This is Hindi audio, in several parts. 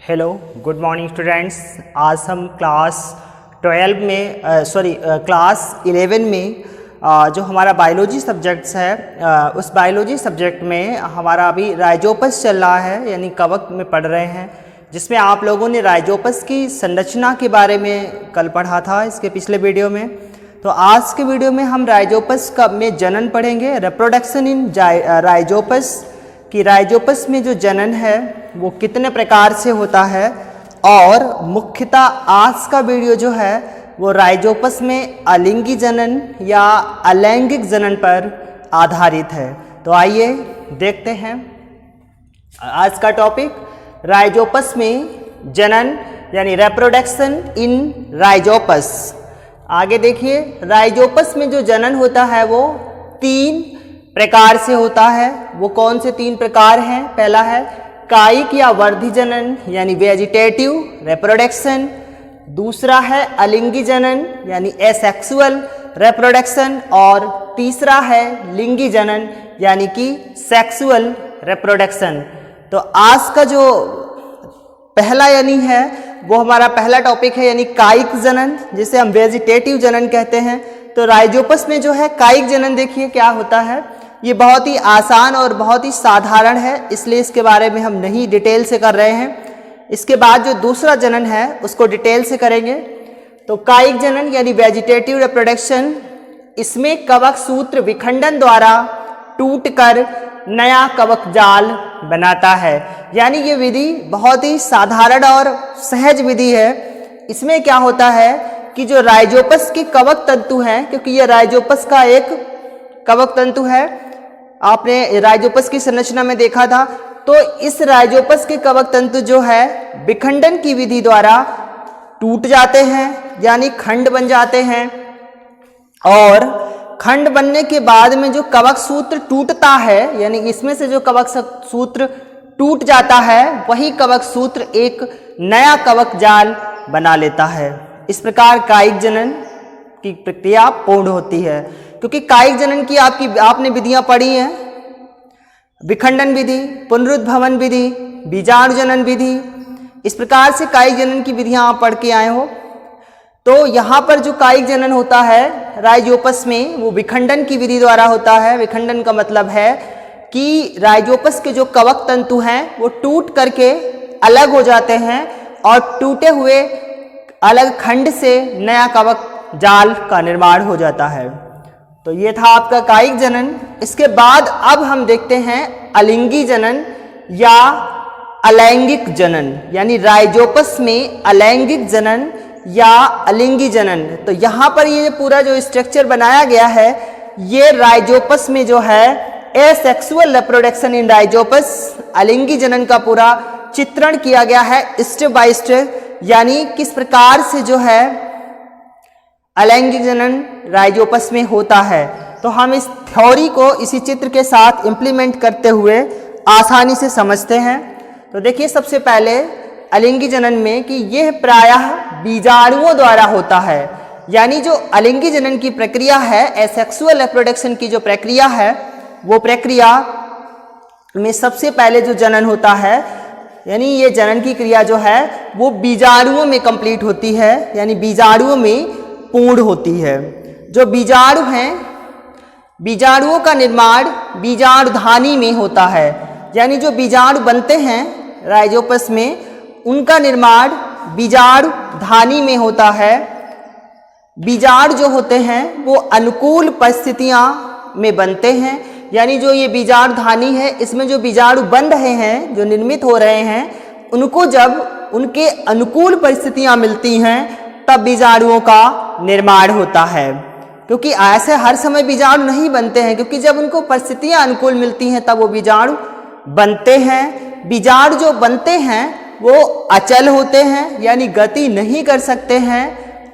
Hello good morning students. आज हम क्लास 11 में जो हमारा बायोलॉजी सब्जेक्ट्स है उस बायोलॉजी सब्जेक्ट में हमारा अभी राइजोपस चल रहा है, यानी कवक में पढ़ रहे हैं, जिसमें आप लोगों ने राइजोपस की संरचना के बारे में कल पढ़ा था इसके पिछले वीडियो में। तो आज के वीडियो में हम राइजोपस का में जनन पढ़ेंगे, रिप्रोडक्शन इन राइजोपस कि राइजोपस में जो जनन है वो कितने प्रकार से होता है, और मुख्यतः आज का वीडियो जो है वो राइजोपस में अलिंगी जनन या अलैंगिक जनन पर आधारित है। तो आइए देखते हैं आज का टॉपिक, राइजोपस में जनन यानी रिप्रोडक्शन इन राइजोपस। आगे देखिए, राइजोपस में जो जनन होता है वो 3 प्रकार से होता है। वो कौन से 3 प्रकार हैं? पहला है कायिक या वर्धी जनन यानी वेजिटेटिव रिप्रोडक्शन, दूसरा है अलिंगी जनन यानी एसेक्सुअल रिप्रोडक्शन, और तीसरा है लिंगी जनन यानी कि सेक्सुअल रिप्रोडक्शन। तो आज का जो पहला यानी है वो हमारा पहला टॉपिक है, यानी कायिक जनन, जिसे हम वेजिटेटिव जनन कहते हैं। तो राइजोपस में जो है कायिक जनन देखिए क्या होता है। ये बहुत ही आसान और बहुत ही साधारण है, इसलिए इसके बारे में हम नहीं डिटेल से कर रहे हैं। इसके बाद जो दूसरा जनन है उसको डिटेल से करेंगे। तो कायिक जनन यानी वेजिटेटिव रिप्रोडक्शन, इसमें कवक सूत्र विखंडन द्वारा टूटकर नया कवक जाल बनाता है। यानी ये विधि बहुत ही साधारण और सहज विधि है। इसमें क्या होता है कि जो राइजोपस के कवक तंतु हैं, क्योंकि ये राइजोपस का एक कवक तंतु है, आपने राइजोपस की संरचना में देखा था, तो इस राइजोपस के कवक तंतु जो है विखंडन की विधि द्वारा टूट जाते हैं, यानी खंड बन जाते हैं। और खंड बनने के बाद में जो कवक सूत्र टूटता है, यानी इसमें से जो कवक सूत्र टूट जाता है, वही कवक सूत्र एक नया कवक जाल बना लेता है। इस प्रकार कायिक जनन की प्रक्रिया पूर्ण होती है। क्योंकि कायिक जनन की आपने विधियां पढ़ी हैं, विखंडन विधि, पुनरुद्भवन विधि, बीजाणु जनन विधि, इस प्रकार से कायिक जनन की विधियां आप पढ़ के आए हो। तो यहाँ पर जो कायिक जनन होता है राइजोपस में, वो विखंडन की विधि द्वारा होता है। विखंडन का मतलब है कि राइजोपस के जो कवक तंतु हैं वो टूट करके अलग हो जाते हैं, और टूटे हुए अलग खंड से नया कवक जाल का निर्माण हो जाता है। तो ये था आपका कायिक जनन। इसके बाद अब हम देखते हैं अलिंगी जनन या अलैंगिक जनन, यानी राइजोपस में अलैंगिक जनन या अलिंगी जनन। तो यहाँ पर ये पूरा जो स्ट्रक्चर बनाया गया है, ये राइजोपस में जो है एसेक्सुअल रिप्रोडक्शन इन राइजोपस, अलिंगी जनन का पूरा चित्रण किया गया है स्टेप बाय स्टेप, यानी किस प्रकार से जो है अलैंगिक जनन राइजोपस में होता है। तो हम इस थ्योरी को इसी चित्र के साथ इंप्लीमेंट करते हुए आसानी से समझते हैं। तो देखिए, सबसे पहले अलिंगी जनन में कि यह प्रायः बीजाणुओं द्वारा होता है। यानी जो अलिंगी जनन की प्रक्रिया है, एसेक्सुअल रिप्रोडक्शन की जो प्रक्रिया है, वो प्रक्रिया में सबसे पहले जो जनन होता है, यानी ये जनन की क्रिया जो है वो बीजाणुओं में कंप्लीट होती है, यानी बीजाणुओं में पूर्ण होती है। जो बीजाणु हैं, बीजाणुओं का निर्माण बीजाणुधानी में होता है। यानी जो बीजाणु बनते हैं राइजोपस में, उनका निर्माण बीजाणुधानी में होता है। बीजाणु जो होते हैं वो अनुकूल परिस्थितियां में बनते हैं। यानी जो ये बीजाणुधानी है, इसमें जो बीजाणु बन रहे हैं, जो निर्मित हो रहे हैं, उनको जब उनके अनुकूल परिस्थितियां मिलती हैं तब बीजाणुओं का निर्माण होता है। क्योंकि ऐसे हर समय बीजाणु नहीं बनते हैं, क्योंकि जब उनको परिस्थितियां अनुकूल मिलती हैं तब वो बीजाणु बनते हैं। बीजाणु जो बनते हैं वो अचल होते हैं, यानी गति नहीं कर सकते हैं,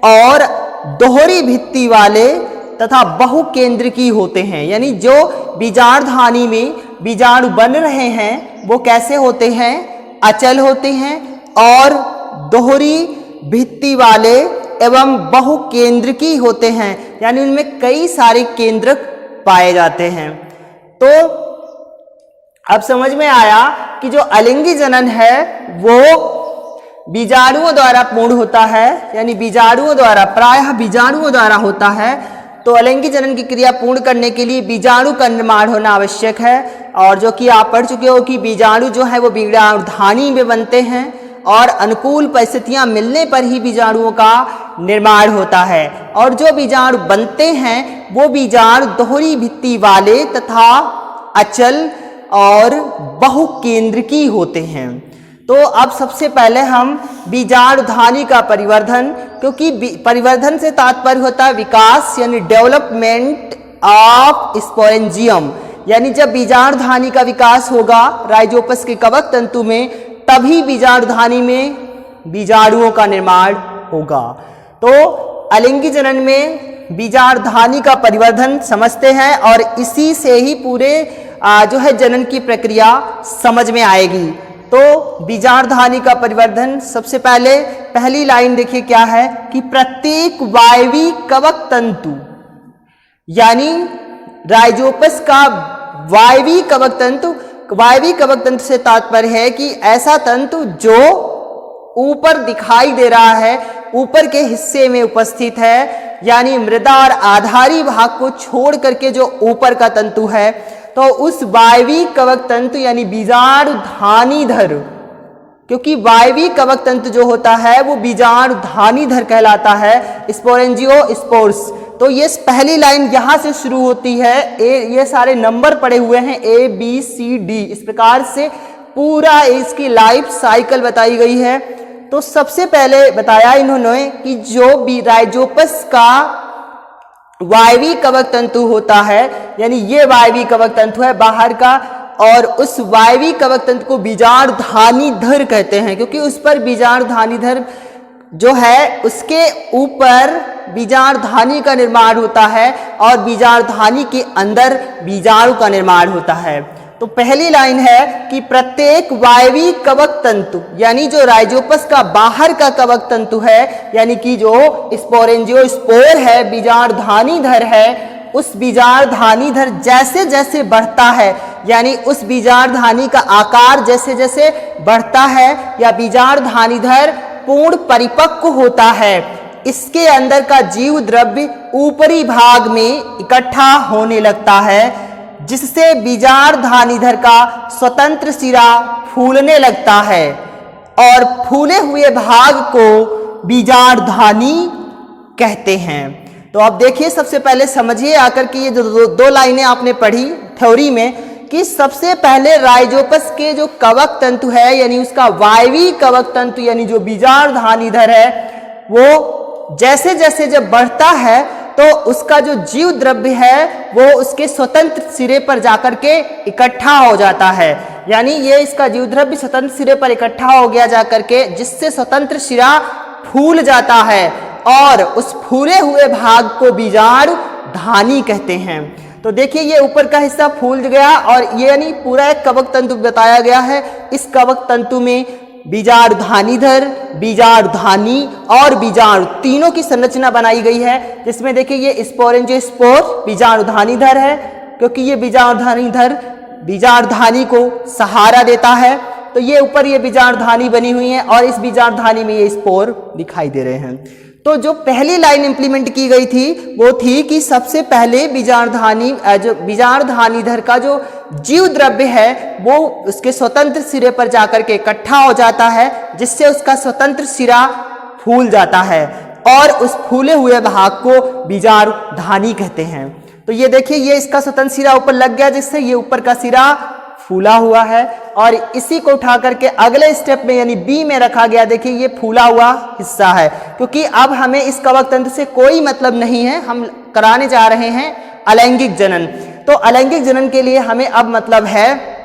और दोहरी भित्ति वाले तथा बहुकेंद्रकी होते हैं। यानी जो बीजाणुधानी में बीजाणु बन रहे हैं वो कैसे होते हैं? अचल होते हैं और दोहरी भित्ति वाले एवं बहुकेंद्रकी होते हैं, यानी उनमें कई सारे केंद्रक पाए जाते हैं। तो अब समझ में आया कि जो अलिंगी जनन है वो बीजाणुओं द्वारा पूर्ण होता है, यानी बीजाणुओं द्वारा, प्रायः बीजाणुओं द्वारा होता है। तो अलैंगिक जनन की क्रिया पूर्ण करने के लिए बीजाणु का निर्माण होना आवश्यक है। और जो कि आप पढ़ चुके हो कि बीजाणु जो है वो बीजाणुधानी में बनते हैं और अनुकूल परिस्थितियां मिलने पर ही बीजाणुओं का निर्माण होता है। और जो बीजाणु बनते हैं वो बीजाणु दोहरी भित्ति वाले तथा अचल और बहुकेंद्रकी होते हैं। तो अब सबसे पहले हम बीजाणुधानी का परिवर्धन, क्योंकि परिवर्धन से तात्पर्य होता है विकास यानी डेवलपमेंट ऑफ स्पोरेंजियम, यानी जब बीजाणुधानी का विकास होगा राइजोपस के कवक तंतु में तभी बीजाणुधानी में बीजाणुओं का निर्माण होगा। तो अलैंगिक जनन में बीजाणुधानी का परिवर्धन समझते हैं और इसी से ही पूरे जो है जनन की प्रक्रिया समझ में आएगी। तो बीजाणुधानी का परिवर्धन सबसे पहले पहली लाइन देखिए क्या है कि प्रत्येक वायवी कवक तंतु, यानी राइजोपस का वायवी कवक तंतु, वायवी कवक तंतु से तात्पर्य है कि ऐसा तंतु जो ऊपर दिखाई दे रहा है, ऊपर के हिस्से में उपस्थित है, यानी मृदा और आधारी भाग को छोड़ करके जो ऊपर का तंतु है, तो उस वायवी कवक तंतु यानी बीजाणुधानीधर, क्योंकि वायवी कवक तंतु जो होता है वो बीजाणुधानीधर कहलाता है, स्पोरेंजियोस्पोर्स। तो ये पहली लाइन यहां से शुरू होती है, ये सारे नंबर पड़े हुए हैं ABCD, इस प्रकार से पूरा इसकी लाइफ साइकिल बताई गई है। तो सबसे पहले बताया इन्होंने कि जो राइजोपस का वायवी कवक तंतु होता है, यानी ये वायवी कवक तंतु है बाहर का, और उस वायवी कवक तंतु को बीजाणुधानीधर कहते हैं, क्योंकि उस पर बीजाणुधानीधर जो है उसके ऊपर बीजाणुधानी का निर्माण होता है और बीजाणुधानी के अंदर बीजाणु का निर्माण होता है। तो पहली लाइन है कि प्रत्येक वायवी कवक तंतु, यानी जो राइजोपस का बाहर का कवक तंतु है, यानी कि जो स्पोरेंजियोस्पोर है, बीजाणुधानीधर है, उस बीजाणुधानीधर जैसे जैसे बढ़ता है, यानी उस बीजाणुधानी का आकार जैसे जैसे बढ़ता है या बीजाणुधानीधर पूर्ण परिपक्व होता है, इसके अंदर का जीव द्रव्य ऊपरी भाग में इकट्ठा होने लगता है, जिससे बीजाणुधानीधर का स्वतंत्र सिरा फूलने लगता है और फूले हुए भाग को बीजाणुधानी कहते हैं। तो अब देखिए, सबसे पहले समझिए आकर कि ये जो दो लाइनें आपने पढ़ी थ्योरी में कि सबसे पहले राइजोपस के जो कवक तंतु है, यानी उसका वायवी कवक तंतु यानी जो बीजाणुधानीधर है, वो जैसे जैसे जब बढ़ता है तो उसका जो जीव द्रव्य है वो उसके स्वतंत्र सिरे पर जाकर के इकट्ठा हो जाता है, यानी ये इसका जीव द्रव्य स्वतंत्र सिरे पर इकट्ठा हो गया जाकर के, जिससे स्वतंत्र सिरा फूल जाता है और उस फूले हुए भाग को बीजाणुधानी कहते हैं। तो देखिए, ये ऊपर का हिस्सा फूल गया और ये यानी पूरा एक कवक तंतु बताया गया है। इस कवक तंतु में बीजाणुधानीधर, बीजाणुधानी और बीजाणु तीनों की संरचना बनाई गई है, जिसमें देखिए ये स्पोरेंजियोस्पोर बीजाणुधानीधर है, क्योंकि ये बीजाणुधानीधर बीजाणुधानी को सहारा देता है। तो ये ऊपर ये बीजाणुधानी बनी हुई है और इस बीजाणुधानी में ये स्पोर दिखाई दे रहे हैं। तो जो पहली लाइन इंप्लीमेंट की गई थी वो थी कि सबसे पहले बीजाणुधानीधर का जो जीव द्रव्य है वो उसके स्वतंत्र सिरे पर जाकर के इकट्ठा हो जाता है, जिससे उसका स्वतंत्र सिरा फूल जाता है और उस फूले हुए भाग को बीजाणुधानी कहते हैं। तो ये देखिए, ये इसका स्वतंत्र सिरा ऊपर लग गया, जिससे ये ऊपर का सिरा फूला हुआ है और इसी को उठा करके अगले स्टेप में यानी बी में रखा गया। देखिए, ये फूला हुआ हिस्सा है, क्योंकि अब हमें इस कवक तंत्र से कोई मतलब नहीं है, हम कराने जा रहे हैं अलैंगिक जनन। तो अलैंगिक जनन के लिए हमें अब मतलब है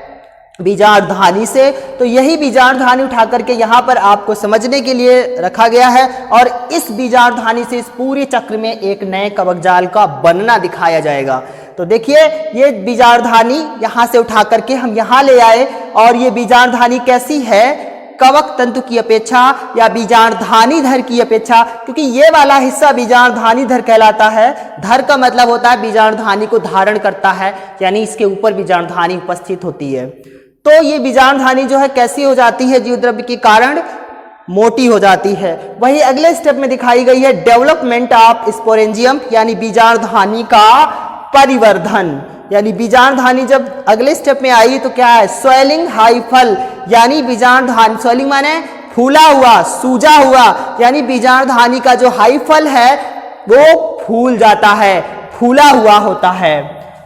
बीजाणुधानी से। तो यही बीजाणुधानी उठा करके यहाँ पर आपको समझने के लिए रखा गया है और इस बीजाणुधानी से इस पूरे चक्र में एक नए कवक जाल का बनना दिखाया जाएगा। तो देखिए, ये बीजाणुधानी यहाँ से उठा करके हम यहाँ ले आए और ये बीजाणुधानी कैसी है कवक तंतु की अपेक्षा या बीजाणुधानीधर की अपेक्षा, क्योंकि ये वाला हिस्सा बीजाणुधानीधर कहलाता है। धर का मतलब होता है बीजाणुधानी को धारण करता है, यानी इसके ऊपर बीजाणुधानी उपस्थित होती है। तो ये बीजाणुधानी जो है कैसी हो जाती है जीव द्रव्य के कारण, मोटी हो जाती है। वही अगले स्टेप में दिखाई गई है डेवलपमेंट ऑफ स्पोरेंजियम यानी बीजाणुधानी का परिवर्धन। यानी बीजाणुधानी जब अगले स्टेप में आई तो क्या है, स्वेलिंग हाइफल यानी बीजाणुधानी, स्वेलिंग माने फूला हुआ, सूजा हुआ, यानी बीजाणुधानी का जो हाइफल है वो फूल जाता है, फूला हुआ होता है।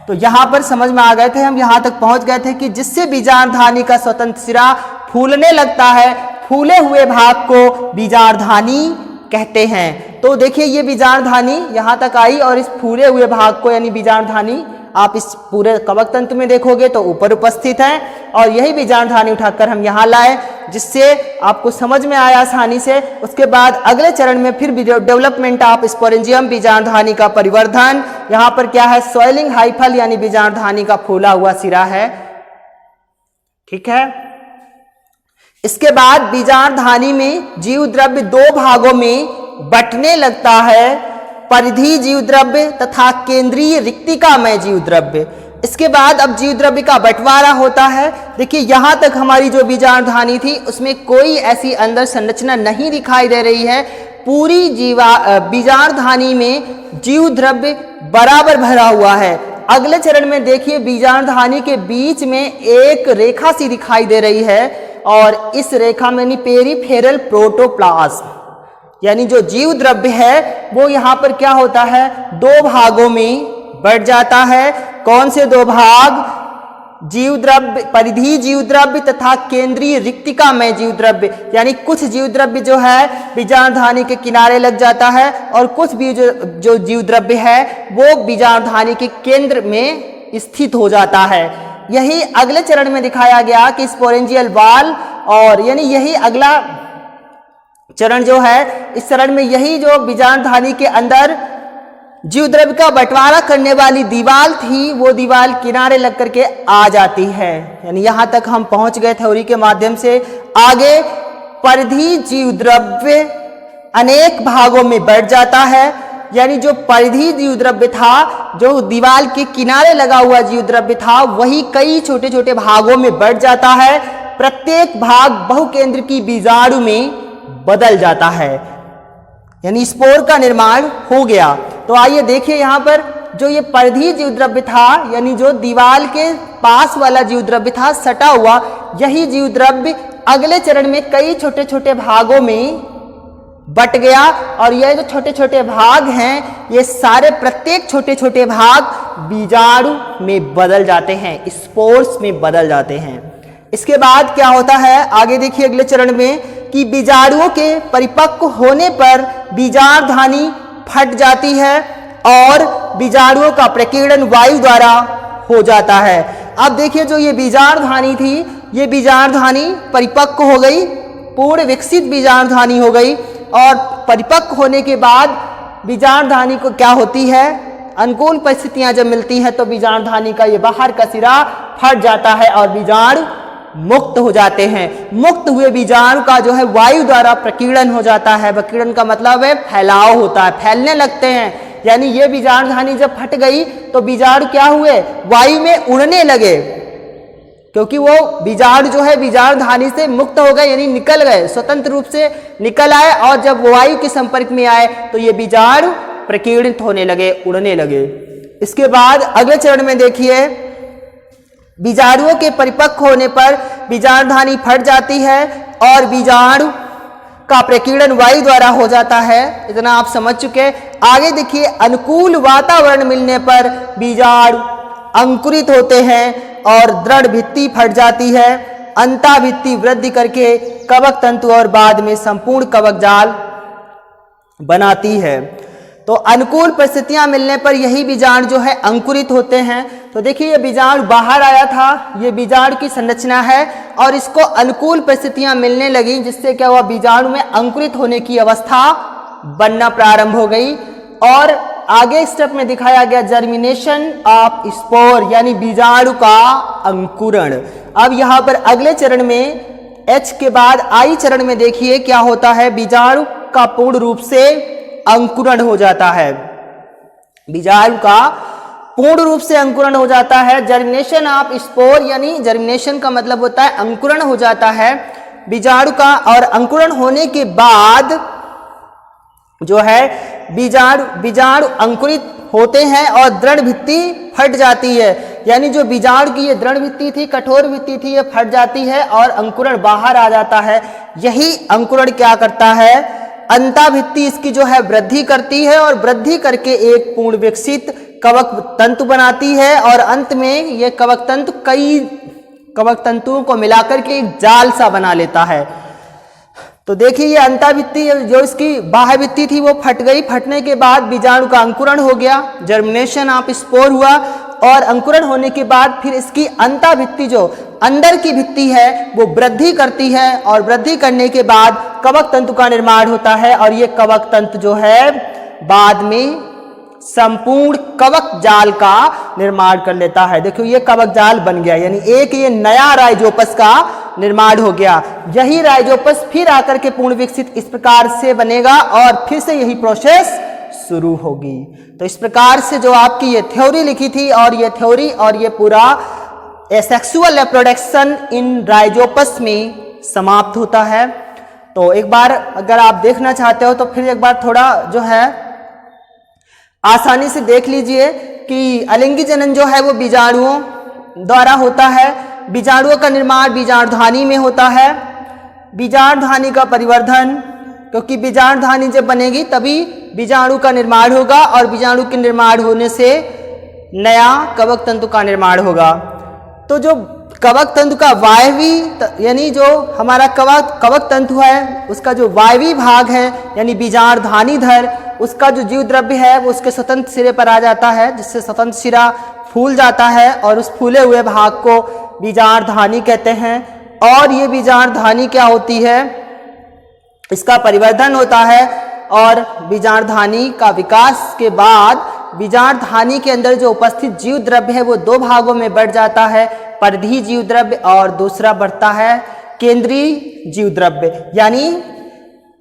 तो यहां पर समझ में आ गए थे, हम यहां तक पहुंच गए थे कि जिससे बीजाणुधानी का स्वतंत्र सिरा फूलने लगता है, फूले हुए भाग को बीजाणुधानी कहते हैं। तो देखिए ये बीजाणुधानी यहां तक आई और इस फूले हुए भाग को यानी बीजाणुधानी आप इस पूरे कवक तंतु में देखोगे तो ऊपर उपस्थित है और यही बीजाणुधानी उठाकर हम यहाँ लाए जिससे आपको समझ में आया आसानी से। उसके बाद अगले चरण में फिर डेवलपमेंट ऑफ स्पोरेंजियम बीजाणुधानी का परिवर्धन। यहाँ पर क्या है, सॉइलिंग हाइफल यानी बीजाणुधानी का फूला हुआ सिरा है, ठीक है। इसके बाद बीजाणुधानी में जीव द्रव्य दो भागों में बंटने लगता है, परिधि जीव द्रव्य तथा केंद्रीय रिक्तिकामय जीव द्रव्य। इसके बाद अब जीव द्रव्य का बंटवारा होता है। देखिए यहां तक हमारी जो बीजाणुधानी थी उसमें कोई ऐसी अंदर संरचना नहीं दिखाई दे रही है। पूरी बीजाणुधानी में जीव द्रव्य बराबर भरा हुआ है। अगले चरण में देखिए बीजाणुधानी के बीच में एक रेखा सी दिखाई दे रही है और इस रेखा में पेरिफेरल प्रोटोप्लाज्म यानी जो जीव द्रव्य है वो यहाँ पर क्या होता है, दो भागों में बढ़ जाता है। कौन से दो भाग, जीव द्रव्य, परिधि जीव द्रव्य तथा केंद्रीय रिक्तिकामय जीव द्रव्य। यानी कुछ जीव द्रव्य जो है बीजाणुधानी के किनारे लग जाता है और कुछ भी जो जीव द्रव्य है वो बीजाणुधानी के केंद्र में स्थित हो जाता है। यही अगले चरण में दिखाया गया कि स्पोरेंजियल वॉल, और यानी यही अगला चरण जो है, इस चरण में यही जो बीजाणुधानी के अंदर जीव द्रव्य का बंटवारा करने वाली दीवार थी वो दीवार किनारे लग करके आ जाती है। यानी यहां तक हम पहुंच गए थ्योरी के माध्यम से। आगे परिधि जीव द्रव्य अनेक भागों में बढ़ जाता है। यानी जो परिधि जीव द्रव्य था, जो दीवार के किनारे लगा हुआ जीव द्रव्य था, वही कई छोटे छोटे भागों में बढ़ जाता है। प्रत्येक भाग बहुकेंद्र की बीजाणु में बदल जाता है, यानी स्पोर का निर्माण हो गया। तो आइए देखिए यहाँ पर जो ये परिधि जीव द्रव्य था, यानी जो दीवार के पास वाला जीव द्रव्य था सटा हुआ, यही जीव द्रव्य अगले चरण में कई छोटे छोटे भागों में बट गया और ये जो छोटे छोटे भाग हैं ये सारे प्रत्येक छोटे छोटे भाग बीजाणु में बदल जाते हैं, स्पोर्स में बदल जाते हैं। इसके बाद क्या होता है, आगे देखिए अगले चरण में कि बीजाणुओं के परिपक्व होने पर बीजाणुधानी फट जाती है और बीजाणुओं का प्रकीर्णन वायु द्वारा हो जाता है। अब देखिए जो ये बीजाणुधानी थी, ये बीजाणुधानी परिपक्व हो गई, पूर्ण विकसित बीजाणुधानी हो गई और परिपक्व होने के बाद बीजाणुधानी को क्या होती है, अनुकूल परिस्थितियां जब मिलती हैं तो बीजाणुधानी का ये बाहर का सिरा फट जाता है और बीजाणु मुक्त हो जाते हैं। मुक्त हुए बीजाणु का जो है वायु द्वारा प्रकीर्णन हो जाता है। प्रकीर्णन का मतलब है फैलाव होता है, फैलने लगते हैं। यानी ये बीजाणुधानी जब फट गई तो बीजाणु क्या हुए, वायु में उड़ने लगे, क्योंकि वो बीजाणु जो है बीजाणुधानी से मुक्त हो गए, यानी निकल गए, स्वतंत्र रूप से निकल आए और जब वायु के संपर्क में आए तो ये बीजाणु प्रकीर्णित होने लगे, उड़ने लगे। इसके बाद अगले चरण में देखिए बीजाणुओं के परिपक्व होने पर बीजाणुधानी फट जाती है और बीजाणु का प्रकीर्णन वायु द्वारा हो जाता है। इतना आप समझ चुके। आगे देखिए अनुकूल वातावरण मिलने पर बीजाणु अंकुरित होते हैं और दृढ़ भित्ति फट जाती है, अंताभित्ति वृद्धि करके कवक तंतु और बाद में संपूर्ण कवक जाल बनाती है। तो अनुकूल परिस्थितियां मिलने पर यही बीजाणु जो है अंकुरित होते हैं। तो देखिए ये बीजाणु बाहर आया था, ये बीजाणु की संरचना है और इसको अनुकूल परिस्थितियां मिलने लगी जिससे क्या हुआ, बीजाणु में अंकुरित होने की अवस्था बनना प्रारंभ हो गई। और आगे स्टेप में दिखाया गया जर्मिनेशन ऑफ स्पोर यानी बीजाणु का अंकुरण। अब यहाँ पर अगले चरण में H के बाद I चरण में देखिए क्या होता है, बीजाणु का पूर्ण रूप से अंकुरण हो जाता है। बीजाणु का पूर्ण रूप से अंकुरण हो जाता है। जर्मिनेशन ऑफ स्पोर यानी जर्मिनेशन का मतलब होता है अंकुरण हो जाता है। बीजाणु का और अंकुरण होने के बाद जो है बीजाणु अंकुरित होते हैं और दृढ़ भित्ति फट जाती है। यानी जो बीजाणु की ये दृढ़ भित्ति थी, कठोर भित्ति थी, ये फट जाती है और अंकुरण बाहर आ जाता है। यही अंकुरण क्या करता है, अंता भित्ति इसकी जो है वृद्धि करती है और वृद्धि करके एक पूर्ण विकसित कवक तंतु बनाती है और अंत में ये कवक तंतु कई कवक तंतुओं को मिलाकर के एक जाल सा बना लेता है। तो देखिए ये अंता भित्ति जो इसकी बाह्य भित्ति थी वो फट गई। फटने के बाद बीजाणु का अंकुरण हो गया, जर्मिनेशन ऑफ स्पोर हुआ और अंकुरण होने के बाद फिर इसकी अंता भित्ति जो अंदर की भित्ति है वो वृद्धि करती है और वृद्धि करने के बाद कवक तंतु का निर्माण होता है और ये कवक तंतु जो है बाद में संपूर्ण कवक जाल का निर्माण कर लेता है। देखो ये कवक जाल बन गया, यानी एक ये नया राइजोपस का निर्माण हो गया। यही राइजोपस फिर आकर के पूर्ण विकसित इस प्रकार से बनेगा और फिर से यही प्रोसेस शुरू होगी। तो इस प्रकार से जो आपकी ये थ्योरी लिखी थी और ये थ्योरी और ये पूरा एसेक्सुअल रिप्रोडक्शन इन राइजोपस में समाप्त होता है। तो एक बार अगर आप देखना चाहते हो तो फिर एक बार थोड़ा जो है आसानी से देख लीजिए कि अलिंगी जनन जो है वो बीजाणुओं द्वारा होता है। बीजाणुओं का निर्माण बीजाणुधानी में होता है। बीजाणुधानी का परिवर्धन, क्योंकि बीजाणुधानी जब बनेगी तभी बीजाणु का निर्माण होगा और बीजाणु के निर्माण होने से नया कवक तंतु का निर्माण होगा। तो जो कवक तंतु का वायवी यानी जो हमारा कवक तंतु है उसका जो वायवी भाग है यानी बीजाणुधानी धर, उसका जो जीव द्रव्य है वो उसके स्वतंत्र सिरे पर आ जाता है, जिससे स्वतंत्र सिरा फूल जाता है और उस फूले हुए भाग को बीजाणुधानी कहते हैं। और ये बीजाणुधानी क्या होती है, इसका परिवर्धन होता है और बीजाणुधानी का विकास के बाद बीजाणुधानी के अंदर जो उपस्थित जीव द्रव्य है वो दो भागों में बढ़ जाता है, परिधीय जीव द्रव्य और दूसरा बढ़ता है केंद्रीय जीव द्रव्य। यानी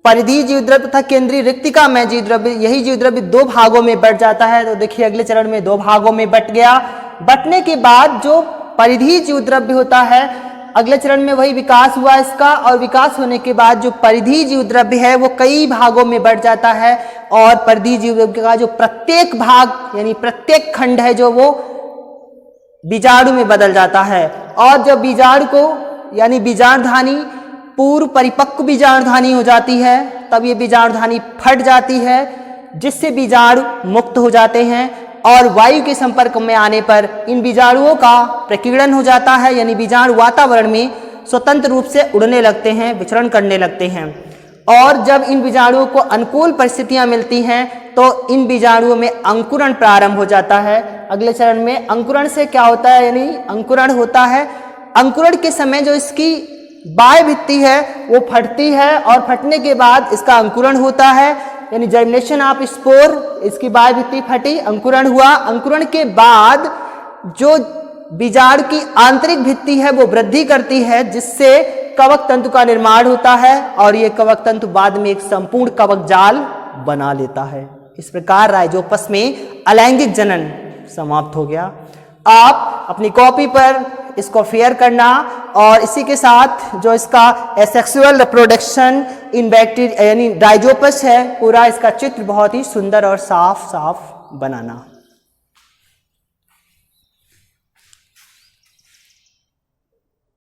परिधीय जीव द्रव्य तथा केंद्रीय रिक्तिका में जीव द्रव्य, यही जीव द्रव्य दो भागों में बढ़ जाता है। तो देखिए अगले चरण में दो भागों में बट गया। बटने के बाद जो परिधीय जीव द्रव्य होता है अगले चरण में वही विकास हुआ इसका, और विकास होने के बाद जो परिधीय जीव द्रव्य है वो कई भागों में बढ़ जाता है और परिधीय जीव द्रव्य का जो प्रत्येक भाग यानी प्रत्येक खंड है जो वो बीजाणु में बदल जाता है। और जब बीजाणु को यानी बीजाणुधानी पूर्व परिपक्व बीजाणुधानी हो जाती है तब ये बीजाणुधानी फट जाती है, जिससे बीजाणु मुक्त हो जाते हैं और वायु के संपर्क में आने पर इन बीजाणुओं का प्रकीर्णन हो जाता है, यानी बीजाणु वातावरण में स्वतंत्र रूप से उड़ने लगते हैं, विचरण करने लगते हैं। और जब इन बीजाणुओं को अनुकूल परिस्थितियां मिलती हैं तो इन बीजाणुओं में अंकुरण प्रारंभ हो जाता है। अगले चरण में अंकुरण से क्या होता है, यानी अंकुरण होता है। अंकुरण के समय जो इसकी बाह्य भित्ति है वो फटती है और फटने के बाद इसका अंकुरण होता है, यानी जर्मिनेशन ऑफ स्पोर, इसकी बाह्य भित्ति फटी, अंकुरण हुआ। अंकुरण के बाद जो बीजाणु की आंतरिक भित्ति है वो वृद्धि करती है, जिससे कवक तंतु का निर्माण होता है और ये कवक तंतु बाद में एक संपूर्ण कवक जाल बना लेता है। इस प्रकार राइजोपस में अलैंगिक जनन समाप्त हो गया। आप अपनी कॉपी पर इसको फेयर करना और इसी के साथ जो इसका एसेक्सुअल रिप्रोडक्शन इन बैक्टीरिया यानी राइजोपस है पूरा इसका चित्र बहुत ही सुंदर और साफ बनाना।